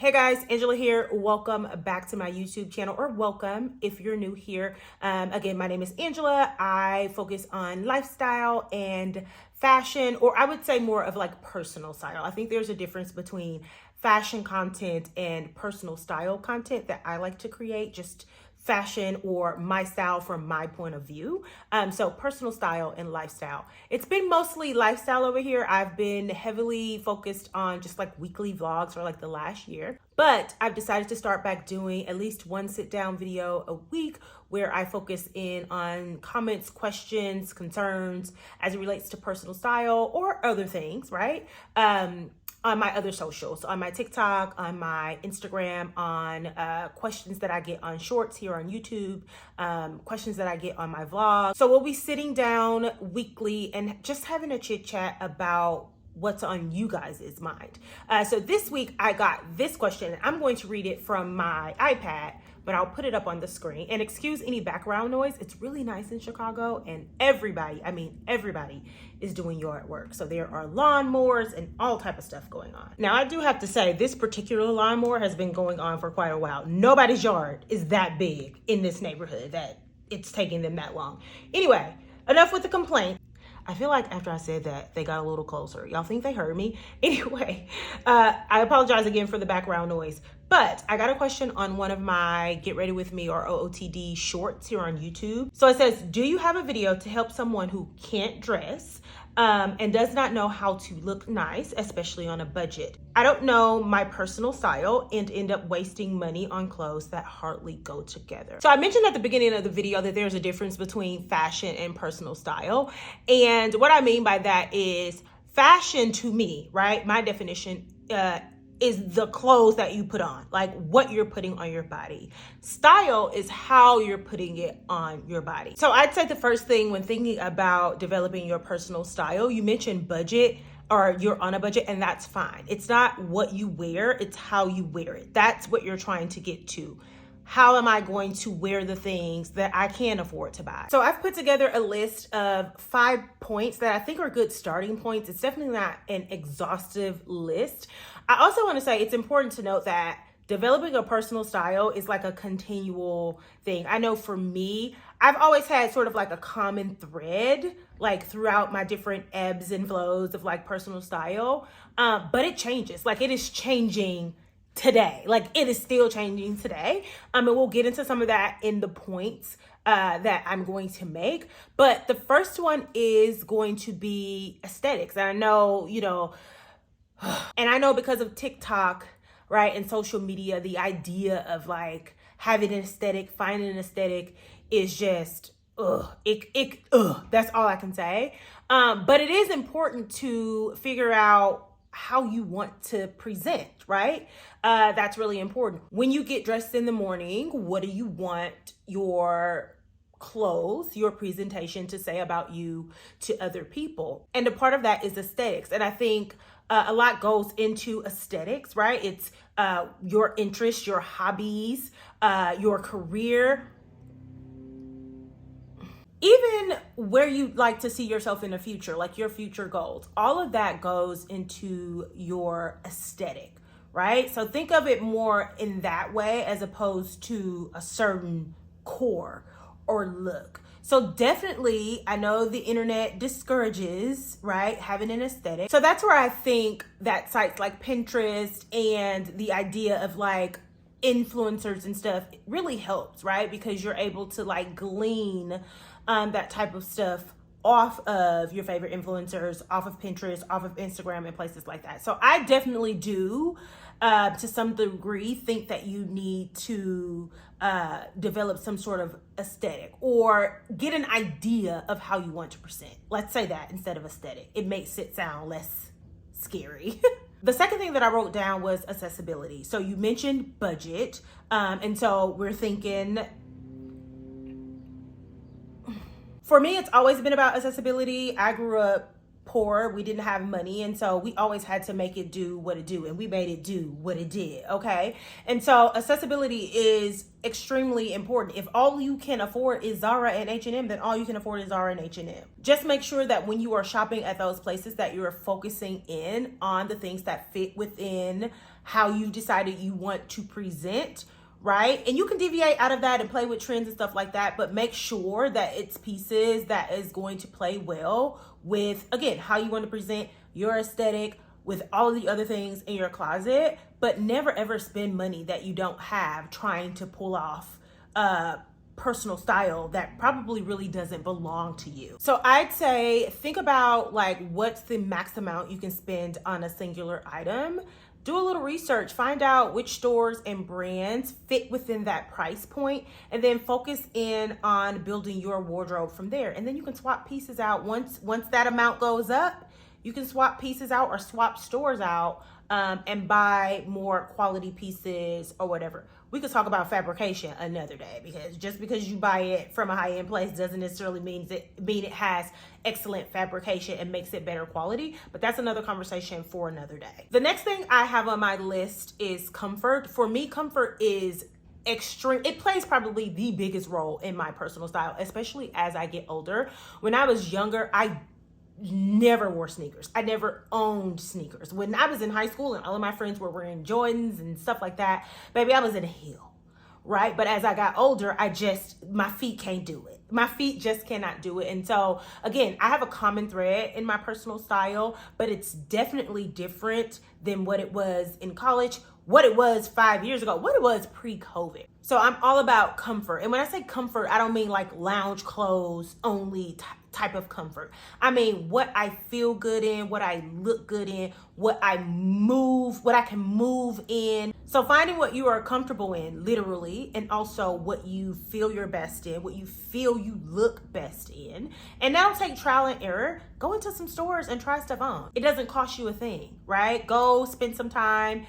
Hey guys, Angela here. Welcome back to my YouTube channel, or welcome if you're new here. Again, my name is Angela. I focus on lifestyle and fashion, or I would say more of like personal style. I think there's a difference between fashion content and personal style content that I like to create, just fashion or my style from my point of view. So personal style and lifestyle. It's been mostly lifestyle over here. I've been heavily focused on just like weekly vlogs for like the last year, but I've decided to start back doing at least one sit down video a week where I focus in on comments, questions, concerns as it relates to personal style or other things, right? On my other socials, on my TikTok, on my Instagram, on questions that I get on shorts here on YouTube, questions that I get on my vlog. So we'll be sitting down weekly and just having a chit chat about what's on you guys' mind. So this week I got this question, and I'm going to read it from my iPad, but I'll put it up on the screen. And excuse any background noise. It's really nice in Chicago, and everybody is doing yard work. So there are lawnmowers and all type of stuff going on. Now I do have to say, this particular lawnmower has been going on for quite a while. Nobody's yard is that big in this neighborhood that it's taking them that long. Anyway, enough with the complaint. I feel like after I said that, they got a little closer. Y'all think they heard me? Anyway, I apologize again for the background noise, but I got a question on one of my Get Ready With Me or OOTD shorts here on YouTube. So it says, do you have a video to help someone who can't dress and does not know how to look nice, especially on a budget? I don't know my personal style and end up wasting money on clothes that hardly go together. So I mentioned at the beginning of the video that there's a difference between fashion and personal style. And what I mean by that is fashion to me, right? My definition is the clothes that you put on, like what you're putting on your body. Style is how you're putting it on your body. So I'd say the first thing when thinking about developing your personal style, you mentioned budget, or you're on a budget, and that's fine. It's not what you wear, it's how you wear it. That's what you're trying to get to. How am I going to wear the things that I can afford to buy? So I've put together a list of 5 points that I think are good starting points. It's definitely not an exhaustive list. I also want to say it's important to note that developing a personal style is like a continual thing. I know for me, I've always had sort of like a common thread, like throughout my different ebbs and flows of like personal style, but it changes. Like it is changing today. Like it is still changing today. And we'll get into some of that in the points that I'm going to make. But the first one is going to be aesthetics. And I know, and I know because of TikTok, right, and social media, the idea of like having an aesthetic, finding an aesthetic is just, that's all I can say. But it is important to figure out how you want to present, right? That's really important. When you get dressed in the morning, what do you want your clothes, your presentation to say about you to other people? And a part of that is aesthetics. And I think a lot goes into aesthetics, right? It's your interests, your hobbies, your career, even where you'd like to see yourself in the future, like your future goals. All of that goes into your aesthetic, right? So think of it more in that way as opposed to a certain core or look. So definitely, I know the internet discourages, right, having an aesthetic. So that's where I think that sites like Pinterest and the idea of like influencers and stuff really helps, right? Because you're able to like glean that type of stuff off of your favorite influencers, off of Pinterest, off of Instagram, and places like that. So I definitely do, to some degree, think that you need to develop some sort of aesthetic or get an idea of how you want to present. Let's say that instead of aesthetic. It makes it sound less scary. The second thing that I wrote down was accessibility. So you mentioned budget. And so we're thinking, for me, it's always been about accessibility. I grew up poor, we didn't have money, and so we always had to make it do what it do, and we made it do what it did, okay? And so accessibility is extremely important. If all you can afford is Zara and H&M, then all you can afford is Zara and H&M. Just make sure that when you are shopping at those places that you're focusing in on the things that fit within how you decided you want to present, right? And you can deviate out of that and play with trends and stuff like that, but make sure that it's pieces that is going to play well with, again, how you want to present your aesthetic with all of the other things in your closet, but never ever spend money that you don't have trying to pull off personal style that probably really doesn't belong to you. So I'd say think about like what's the max amount you can spend on a singular item. Do a little research, find out which stores and brands fit within that price point, and then focus in on building your wardrobe from there. And then you can swap pieces out once that amount goes up. You can swap pieces out or swap stores out and buy more quality pieces or whatever. We could talk about fabrication another day, because just because you buy it from a high-end place doesn't necessarily mean it has excellent fabrication and makes it better quality, but that's another conversation for another day. The next thing I have on my list is comfort. For me, comfort is extreme. It plays probably the biggest role in my personal style, especially as I get older. When I was younger, I never wore sneakers. I never owned sneakers. When I was in high school and all of my friends were wearing Jordans and stuff like that, baby, I was in a heel, right? But as I got older, my feet can't do it. My feet just cannot do it. And so again, I have a common thread in my personal style, but it's definitely different than what it was in college, what it was 5 years ago, what it was pre-COVID. So I'm all about comfort. And when I say comfort, I don't mean like lounge clothes only type of comfort. I mean what I feel good in, what I look good in, what I can move in. So finding what you are comfortable in, literally, and also what you feel you're best in, what you feel you look best in. And now take trial and error. Go into some stores and try stuff on. It doesn't cost you a thing, right? Go spend some time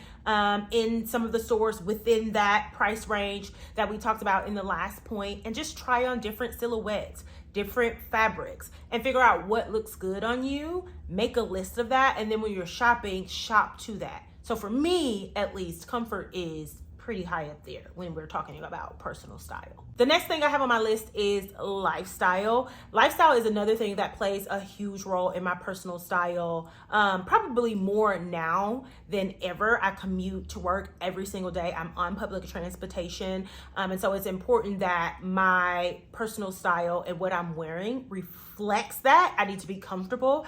in some of the stores within that price range that we talked about in the last point, and just try on different silhouettes, different fabrics, and figure out what looks good on you. Make a list of that, and then when you're shopping, shop to that. So for me, at least, comfort is pretty high up there when we're talking about personal style. The next thing I have on my list is lifestyle. Lifestyle is another thing that plays a huge role in my personal style, probably more now than ever. I commute to work every single day. I'm on public transportation. And so it's important that my personal style and what I'm wearing reflects that. I need to be comfortable.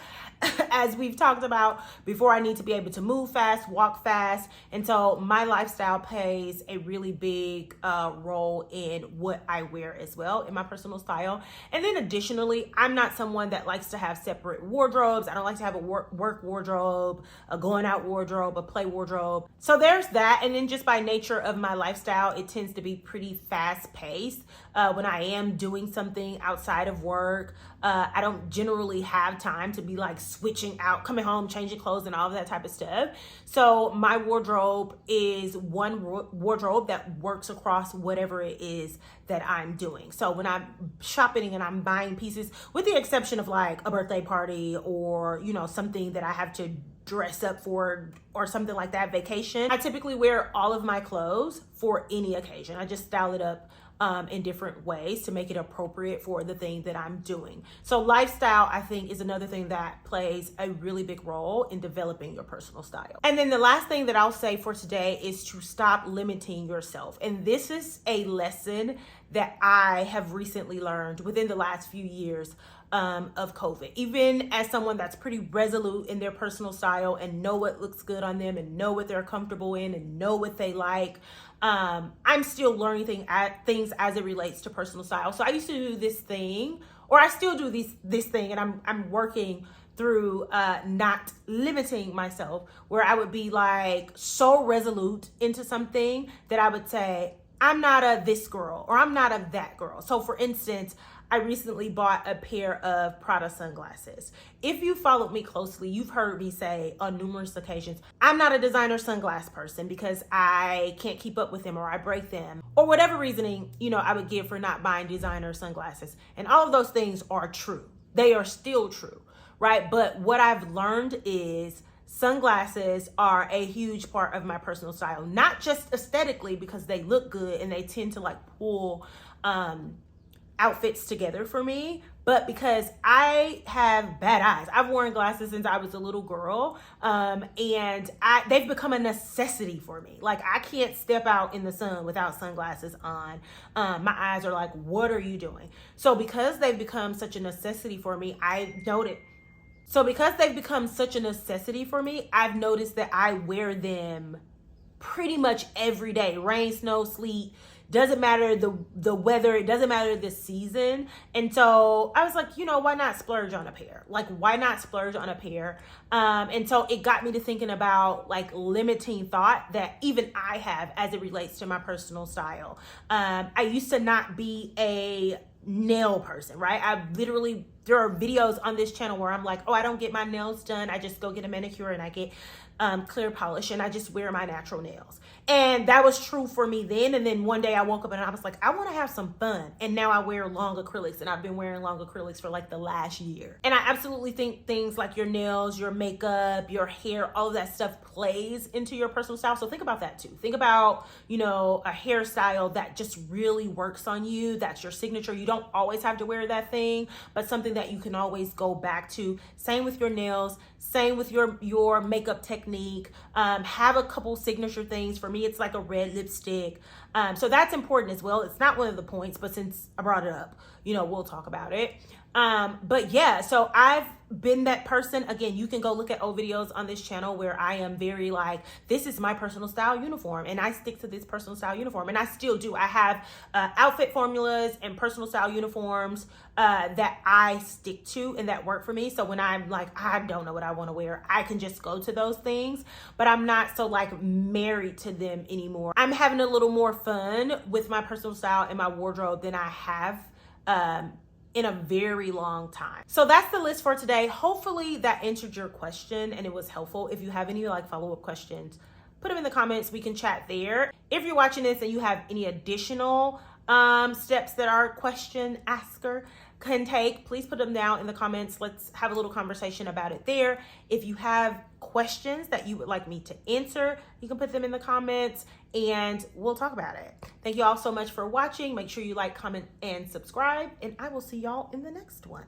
As we've talked about before, I need to be able to move fast, walk fast. And so my lifestyle plays a really big role in what I wear as well in my personal style. And then additionally, I'm not someone that likes to have separate wardrobes. I don't like to have a work wardrobe, a going out wardrobe, a play wardrobe. So there's that. And then just by nature of my lifestyle, it tends to be pretty fast paced. When I am doing something outside of work, I don't generally have time to be like switching out, coming home, changing clothes and all of that type of stuff. So my wardrobe is one wardrobe that works across whatever it is that I'm doing. So when I'm shopping and I'm buying pieces, with the exception of like a birthday party or, you know, something that I have to dress up for or something like that, vacation, I typically wear all of my clothes for any occasion. I just style it up in different ways to make it appropriate for the thing that I'm doing. So lifestyle, I think, is another thing that plays a really big role in developing your personal style. And then the last thing that I'll say for today is to stop limiting yourself. And this is a lesson that I have recently learned within the last few years of COVID. Even as someone that's pretty resolute in their personal style and know what looks good on them and know what they're comfortable in and know what they like, I'm still learning things as it relates to personal style. So I used to do this thing, or I still do this thing, and I'm working through not limiting myself, where I would be like so resolute into something that I would say, I'm not a this girl or I'm not a that girl. So for instance, I recently bought a pair of Prada sunglasses. If you followed me closely, you've heard me say on numerous occasions, I'm not a designer sunglass person because I can't keep up with them or I break them or whatever reasoning, you know, I would give for not buying designer sunglasses. And all of those things are true. They are still true. right? But what I've learned is sunglasses are a huge part of my personal style, not just aesthetically because they look good and they tend to like pull outfits together for me, but because I have bad eyes. I've worn glasses since I was a little girl, and they've become a necessity for me. Like, I can't step out in the sun without sunglasses on. My eyes are like, what are you doing? So because they've become such a necessity for me, I've noticed that I wear them pretty much every day. Rain, snow, sleet, doesn't matter the weather, it doesn't matter the season. And so I was like, why not splurge on a pair? Like, why not splurge on a pair? And so it got me to thinking about like limiting thought that even I have as it relates to my personal style. I used to not be a nail person, right? There are videos on this channel where I'm like, oh, I don't get my nails done. I just go get a manicure and I get clear polish and I just wear my natural nails. And that was true for me then. And then one day I woke up and I was like, I want to have some fun. And now I wear long acrylics, and I've been wearing long acrylics for like the last year. And I absolutely think things like your nails, your makeup, your hair, all of that stuff plays into your personal style. So think about that too. Think about, a hairstyle that just really works on you. That's your signature. You don't always have to wear that thing, but something that you can always go back to. Same with your nails, same with your makeup technique. Have a couple signature things. For me, it's like a red lipstick. So that's important as well. It's not one of the points, but since I brought it up, we'll talk about it. But yeah, so I've been that person. Again, you can go look at old videos on this channel where I am very like, this is my personal style uniform, and I stick to this personal style uniform, and I still do. I have outfit formulas and personal style uniforms that I stick to and that work for me. So when I'm like, I don't know what I want to wear, I can just go to those things, but I'm not so like married to them anymore. I'm having a little more fun with my personal style and my wardrobe than I have in a very long time. So that's the list for today. Hopefully that answered your question and it was helpful. If you have any like follow-up questions, put them in the comments. We can chat there. If you're watching this and you have any additional steps that our question asker can take, please put them down in the comments. Let's have a little conversation about it there. If you have questions that you would like me to answer, you can put them in the comments and we'll talk about it. Thank you all so much for watching. Make sure you like, comment, and subscribe, and I will see y'all in the next one.